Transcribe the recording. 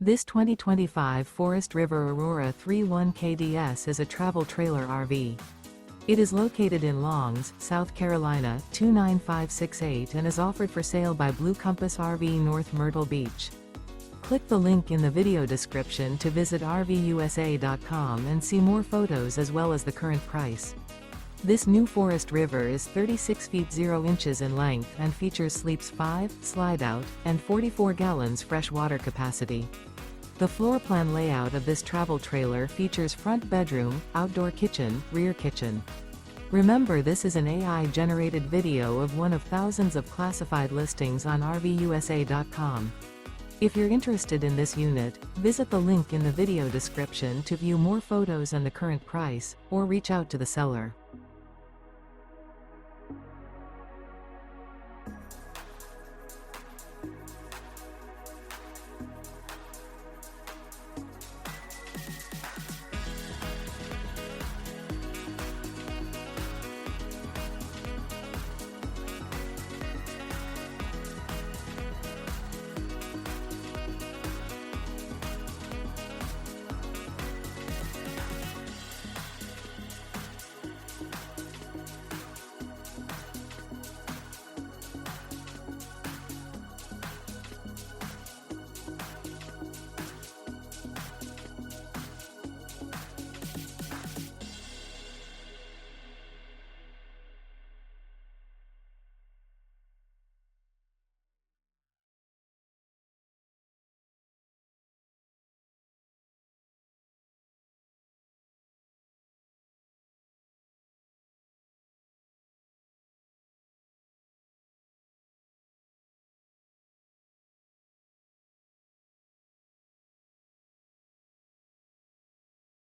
This 2025 Forest River Aurora 31 KDS is a travel trailer RV. It is located in Longs, South Carolina 29568 and is offered for sale by Blue Compass RV North Myrtle Beach. Click the link in the video description to visit RVUSA.com and see more photos as well as the current price. This new Forest River is 36 feet 0 inches in length and features sleeps 5, Slideout, and 44 gallons fresh water capacity. The floor plan layout of this travel trailer features front bedroom, outdoor kitchen, rear kitchen. Remember, this is an AI-generated video of one of thousands of classified listings on RVUSA.com. If you're interested in this unit, visit the link in the video description to view more photos and the current price, or reach out to the seller.